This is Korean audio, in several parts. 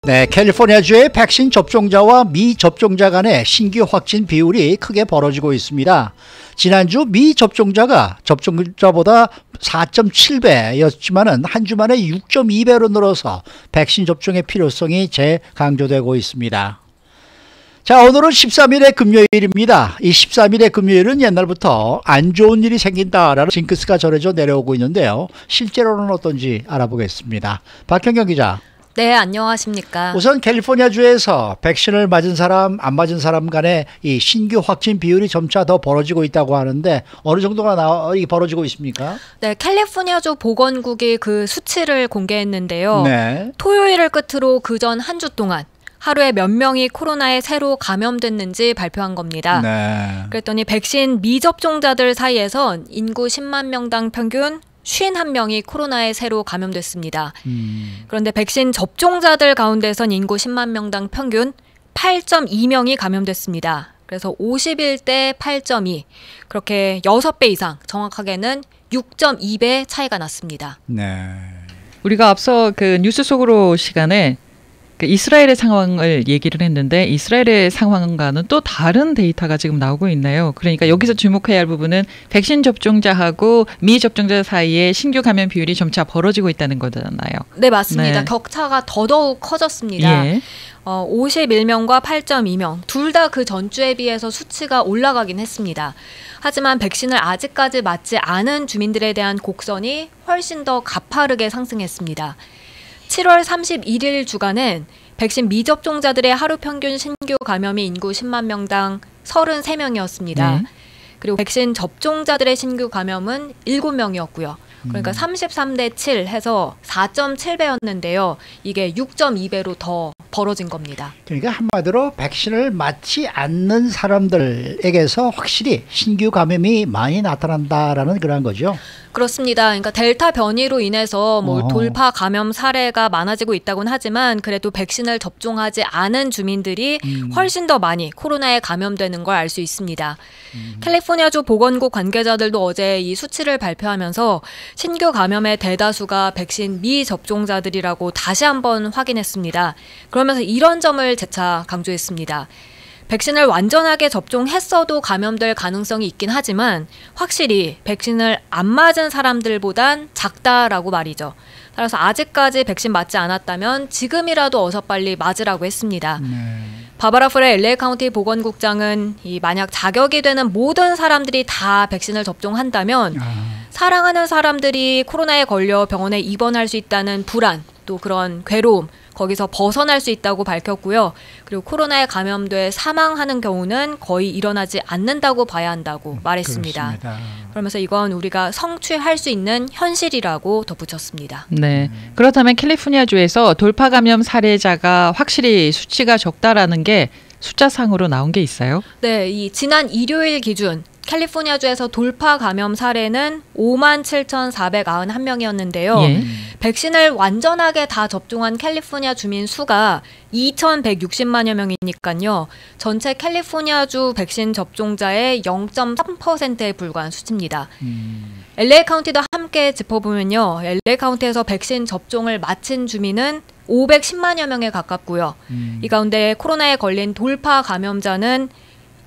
네, 캘리포니아주의 백신 접종자와 미접종자 간의 신규 확진 비율이 크게 벌어지고 있습니다. 지난주 미접종자가 접종자보다 4.7배였지만은 한 주 만에 6.2배로 늘어서 백신 접종의 필요성이 재강조되고 있습니다. 자, 오늘은 13일의 금요일입니다. 이 13일의 금요일은 옛날부터 안 좋은 일이 생긴다라는 징크스가 전해져 내려오고 있는데요. 실제로는 어떤지 알아보겠습니다. 박현경 기자. 네, 안녕하십니까. 우선 캘리포니아주에서 백신을 맞은 사람, 안 맞은 사람 간의 이 신규 확진 비율이 점차 더 벌어지고 있다고 하는데 어느 정도가 벌어지고 있습니까? 네, 캘리포니아주 보건국이 그 수치를 공개했는데요. 네. 토요일을 끝으로 그전 한 주 동안 하루에 몇 명이 코로나에 새로 감염됐는지 발표한 겁니다. 네. 그랬더니 백신 미접종자들 사이에선 인구 10만 명당 평균 51명이 코로나에 새로 감염됐습니다. 그런데 백신 접종자들 가운데선 인구 10만 명당 평균 8.2명이 감염됐습니다. 그래서 51대 8.2, 그렇게 6배 이상, 정확하게는 6.2배 차이가 났습니다. 네. 우리가 앞서 그 뉴스 속으로 시간에 그 이스라엘의 상황을 얘기를 했는데 이스라엘의 상황과는 또 다른 데이터가 지금 나오고 있나요? 그러니까 여기서 주목해야 할 부분은 백신 접종자하고 미접종자 사이에 신규 감염 비율이 점차 벌어지고 있다는 거잖아요. 네, 맞습니다. 네. 격차가 더더욱 커졌습니다. 예. 51명과 8.2명 둘 다 그 전주에 비해서 수치가 올라가긴 했습니다. 하지만 백신을 아직까지 맞지 않은 주민들에 대한 곡선이 훨씬 더 가파르게 상승했습니다. 7월 31일 주간은 백신 미접종자들의 하루 평균 신규 감염이 인구 10만 명당 33명이었습니다. 그리고 백신 접종자들의 신규 감염은 7명이었고요. 그러니까 33대 7 해서 4.7배였는데요. 이게 6.2배로 더 벌어진 겁니다. 그러니까 한마디로 백신을 맞지 않는 사람들에게서 확실히 신규 감염이 많이 나타난다라는 그런 거죠. 그렇습니다. 그러니까 델타 변이로 인해서 돌파 감염 사례가 많아지고 있다고는 하지만 그래도 백신을 접종하지 않은 주민들이 훨씬 더 많이 코로나에 감염되는 걸 알 수 있습니다. 캘리포니아주 보건국 관계자들도 어제 이 수치를 발표하면서 신규 감염의 대다수가 백신 미접종자들이라고 다시 한번 확인했습니다. 그러면서 이런 점을 재차 강조했습니다. 백신을 완전하게 접종했어도 감염될 가능성이 있긴 하지만 확실히 백신을 안 맞은 사람들보단 작다라고 말이죠. 따라서 아직까지 백신 맞지 않았다면 지금이라도 어서 빨리 맞으라고 했습니다. 바바라 프레 LA 카운티 보건국장은 만약 자격이 되는 모든 사람들이 다 백신을 접종한다면 사랑하는 사람들이 코로나에 걸려 병원에 입원할 수 있다는 불안, 또 그런 괴로움, 거기서 벗어날 수 있다고 밝혔고요. 그리고 코로나에 감염돼 사망하는 경우는 거의 일어나지 않는다고 봐야 한다고 말했습니다. 그렇습니다. 그러면서 이건 우리가 성취할 수 있는 현실이라고 덧붙였습니다. 네. 그렇다면 캘리포니아주에서 돌파 감염 사례자가 확실히 수치가 적다라는 게 숫자상으로 나온 게 있어요? 네, 지난 일요일 기준 캘리포니아주에서 돌파 감염 사례는 57,491명이었는데요. 예. 백신을 완전하게 다 접종한 캘리포니아 주민 수가 2,160만여 명이니까요. 전체 캘리포니아주 백신 접종자의 0.3%에 불과한 수치입니다. LA 카운티도 함께 짚어보면요. LA 카운티에서 백신 접종을 마친 주민은 510만여 명에 가깝고요. 이 가운데 코로나에 걸린 돌파 감염자는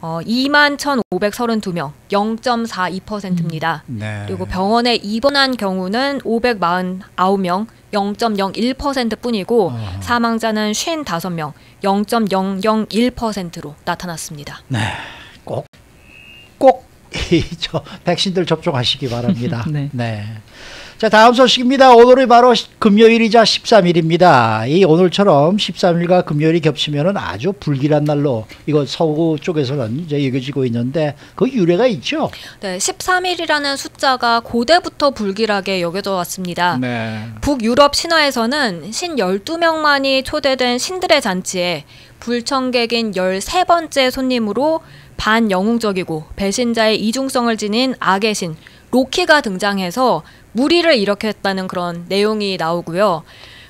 21,532명, 0.42%입니다. 네. 그리고 병원에 입원한 경우는 549명, 0.01%뿐이고 사망자는 55명, 0.001%로 나타났습니다. 네, 꼭 백신들 접종하시기 바랍니다. 네. 네. 자, 다음 소식입니다. 오늘이 바로 금요일이자 13일입니다. 이 오늘처럼 13일과 금요일이 겹치면은 아주 불길한 날로 이거 서구 쪽에서는 이제 여겨지고 있는데 그 유래가 있죠. 네, 13일이라는 숫자가 고대부터 불길하게 여겨져 왔습니다. 네. 북유럽 신화에서는 신 12명만이 초대된 신들의 잔치에 불청객인 13번째 손님으로 반영웅적이고 배신자의 이중성을 지닌 악의 신 로키가 등장해서 무리를 일으켰다는 그런 내용이 나오고요.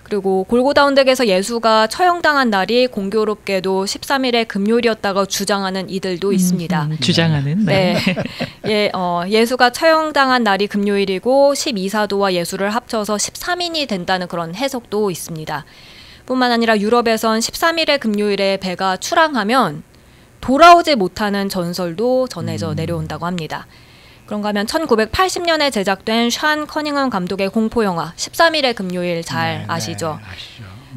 그리고 골고다 언덕에서 예수가 처형당한 날이 공교롭게도 13일의 금요일이었다고 주장하는 이들도 있습니다. 주장하는. 네. 예수가 처형당한 날이 금요일이고 12사도와 예수를 합쳐서 13인이 된다는 그런 해석도 있습니다. 뿐만 아니라 유럽에선 13일의 금요일에 배가 출항하면 돌아오지 못하는 전설도 전해져 내려온다고 합니다. 그런가 하면 1980년에 제작된 샨 커닝엄 감독의 공포영화 13일의 금요일 잘 아시죠?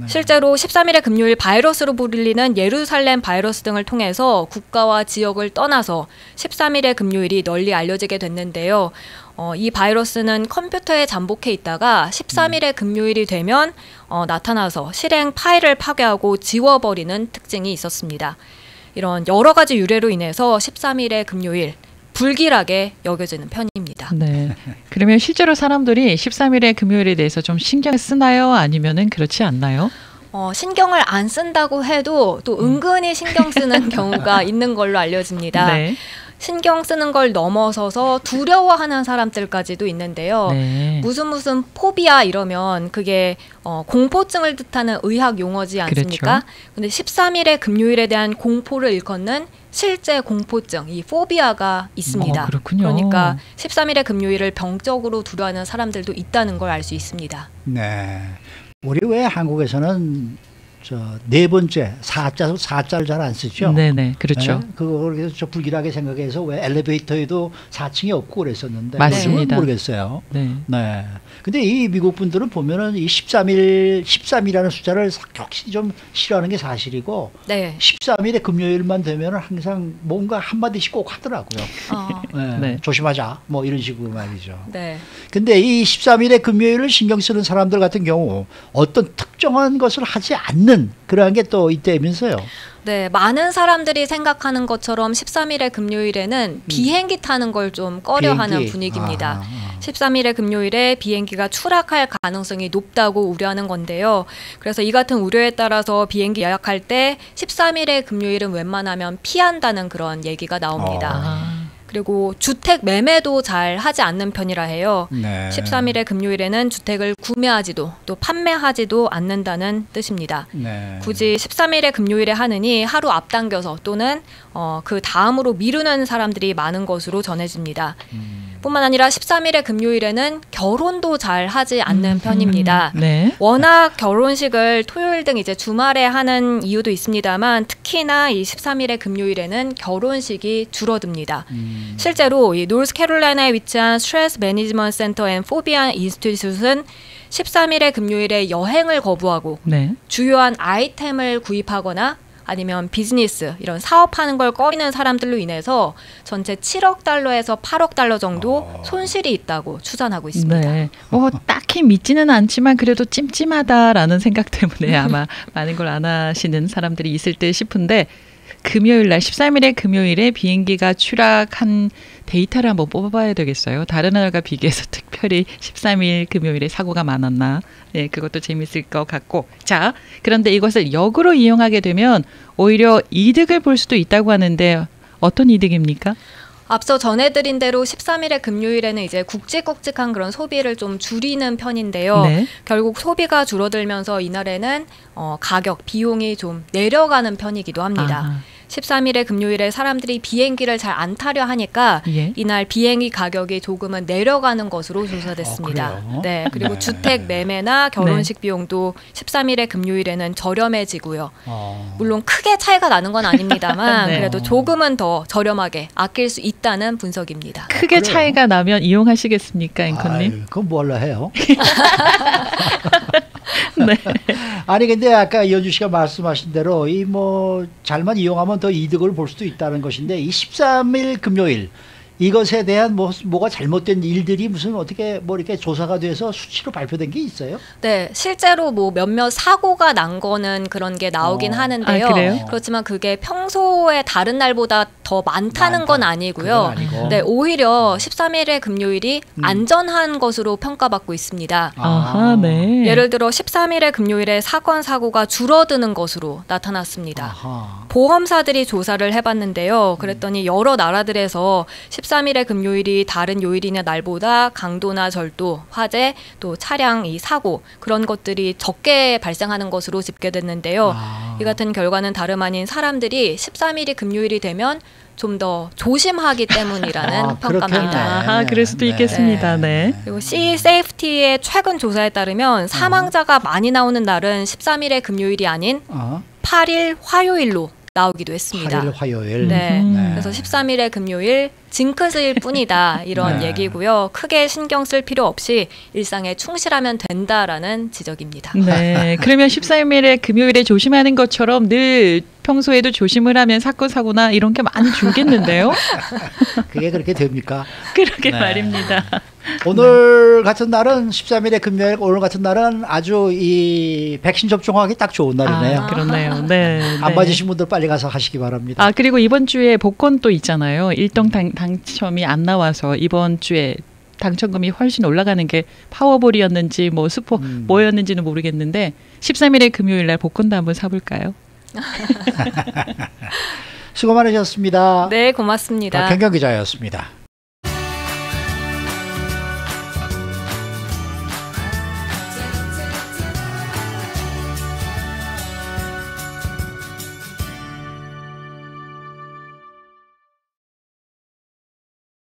네. 실제로 13일의 금요일 바이러스로 불리는 예루살렘 바이러스 등을 통해서 국가와 지역을 떠나서 13일의 금요일이 널리 알려지게 됐는데요. 이 바이러스는 컴퓨터에 잠복해 있다가 13일의 금요일이 되면 나타나서 실행 파일을 파괴하고 지워버리는 특징이 있었습니다. 이런 여러 가지 유래로 인해서 13일의 금요일 불길하게 여겨지는 편입니다. 네. 그러면 실제로 사람들이 13일의 금요일에 대해서 좀 신경 쓰나요? 아니면은 그렇지 않나요? 신경을 안 쓴다고 해도 또 은근히 신경 쓰는 경우가 있는 걸로 알려집니다. 네. 신경 쓰는 걸 넘어서서 두려워하는 사람들까지도 있는데요. 네. 무슨 포비아 이러면 그게 공포증을 뜻하는 의학 용어지 않습니까? 그렇죠. 근데 13일의 금요일에 대한 공포를 일컫는 실제 공포증, 이 포비아가 있습니다. 그렇군요. 그러니까 13일의 금요일을 병적으로 두려워하는 사람들도 있다는 걸 알 수 있습니다. 네. 우리 왜 한국에서는 네 번째 사자를 잘 안 쓰죠? 네네, 그렇죠. 네? 그걸 그래서 불길하게 생각해서 왜 엘리베이터에도 4층이 없고 그랬었는데 맞습니다. 모르겠어요. 네. 네. 근데 이 미국 분들은 보면은 이 13이라는 숫자를 역시 좀 싫어하는 게 사실이고, 네. 13일에 금요일만 되면은 항상 뭔가 한마디씩 꼭 하더라고요. 네. 네. 조심하자. 뭐 이런 식으로 말이죠. 네. 근데 이 13일의 금요일을 신경 쓰는 사람들 같은 경우 어떤 특정한 것을 하지 않는 그러한 게 또 있다면서요. 네, 많은 사람들이 생각하는 것처럼 13일의 금요일에는 비행기 타는 걸 좀 꺼려하는 분위기입니다. 13일의 금요일에 비행기가 추락할 가능성이 높다고 우려하는 건데요. 그래서 이 같은 우려에 따라서 비행기 예약할 때 13일의 금요일은 웬만하면 피한다는 그런 얘기가 나옵니다. 그리고 주택 매매도 잘 하지 않는 편이라 해요. 네. 13일의 금요일에는 주택을 구매하지도 또 판매하지도 않는다는 뜻입니다. 네. 굳이 13일의 금요일에 하느니 하루 앞당겨서 또는 그 다음으로 미루는 사람들이 많은 것으로 전해집니다. 뿐만 아니라 13일의 금요일에는 결혼도 잘 하지 않는 편입니다. 네. 워낙 결혼식을 토요일 등 이제 주말에 하는 이유도 있습니다만 특히나 이 13일의 금요일에는 결혼식이 줄어듭니다. 실제로 이 노스캐롤라이나에 위치한 스트레스 매니지먼트 센터 앤 포비아 인스티튜트는 13일의 금요일에 여행을 거부하고 네. 주요한 아이템을 구입하거나 아니면 비즈니스 이런 사업하는 걸 꺼리는 사람들로 인해서 전체 7억 달러에서 8억 달러 정도 손실이 있다고 추산하고 있습니다. 네. 딱히 믿지는 않지만 그래도 찜찜하다라는 생각 때문에 아마 많은 걸 안 하시는 사람들이 있을 때 싶은데 금요일 날 13일의 금요일에 비행기가 추락한 데이터를 한번 뽑아봐야 되겠어요. 다른 나라가 비교해서 특별히 13일 금요일에 사고가 많았나. 네, 그것도 재밌을 것 같고. 자, 그런데 이것을 역으로 이용하게 되면 오히려 이득을 볼 수도 있다고 하는데 어떤 이득입니까? 앞서 전해드린 대로 13일의 금요일에는 이제 굵직굵직한 그런 소비를 좀 줄이는 편인데요. 네. 결국 소비가 줄어들면서 이날에는 가격, 비용이 좀 내려가는 편이기도 합니다. 아하. 13일의 금요일에 사람들이 비행기를 잘 안 타려 하니까 예. 이날 비행기 가격이 조금은 내려가는 것으로 조사됐습니다. 그래요? 네, 그리고 네. 주택 매매나 결혼식 비용도 13일의 금요일에는 저렴해지고요. 물론 크게 차이가 나는 건 아닙니다만 네. 그래도 조금은 더 저렴하게 아낄 수 있다는 분석입니다. 크게 그래요? 차이가 나면 이용하시겠습니까, 앵커님? 그건 뭘로 해요? 네. 아니 근데 아까 이현주 씨가 말씀하신 대로 이 뭐 잘만 이용하면 더 이득을 볼 수도 있다는 것인데 이 13일 금요일 이것에 대한 뭐가 잘못된 일들이 무슨 어떻게 뭐 이렇게 조사가 돼서 수치로 발표된 게 있어요? 네, 실제로 뭐 몇몇 사고가 난 거는 그런 게 나오긴 하는데요. 아, 그래요? 그렇지만 그게 평소에 다른 날보다 더 많다는 건 아니고요. 그건 아니고. 네, 오히려 13일의 금요일이 안전한 것으로 평가받고 있습니다. 아하, 네. 예를 들어 13일의 금요일에 사건 사고가 줄어드는 것으로 나타났습니다. 아하. 보험사들이 조사를 해봤는데요. 그랬더니 여러 나라들에서 13일의 금요일이 다른 요일이나 날보다 강도나 절도, 화재, 또 차량 이 사고 그런 것들이 적게 발생하는 것으로 집계됐는데요. 이 같은 결과는 다름 아닌 사람들이 13일이 금요일이 되면 좀 더 조심하기 때문이라는 평가입니다. 아, 그럴 수도 있겠습니다. 네. 그리고 C-Safety의 최근 조사에 따르면 사망자가 많이 나오는 날은 13일의 금요일이 아닌 8일 화요일로 나오기도 했습니다. 8일 화요일. 네. 그래서 13일의 금요일 징크스일 뿐이다 이런 얘기고요. 크게 신경 쓸 필요 없이 일상에 충실하면 된다라는 지적입니다. 네. 그러면 13일의 금요일에 조심하는 것처럼 늘 평소에도 조심을 하면 사건 사고나 이런 게 많이 줄겠는데요. 그게 그렇게 됩니까? 그러게 말입니다. 오늘 같은 날은 13일의 금요일 오늘 같은 날은 아주 이 백신 접종하기 딱 좋은 날이네요. 그렇네요. 네. 안 맞으신 분들 빨리 가서 하시기 바랍니다. 아, 그리고 이번 주에 복권 또 있잖아요. 일정 당첨이 안 나와서 이번 주에 당첨금이 훨씬 올라가는 게 파워볼이었는지 뭐 스포 뭐였는지는 모르겠는데 13일의 금요일 날 복권도 한번 사볼까요? 수고 많으셨습니다. 네, 고맙습니다. 박현경 기자였습니다.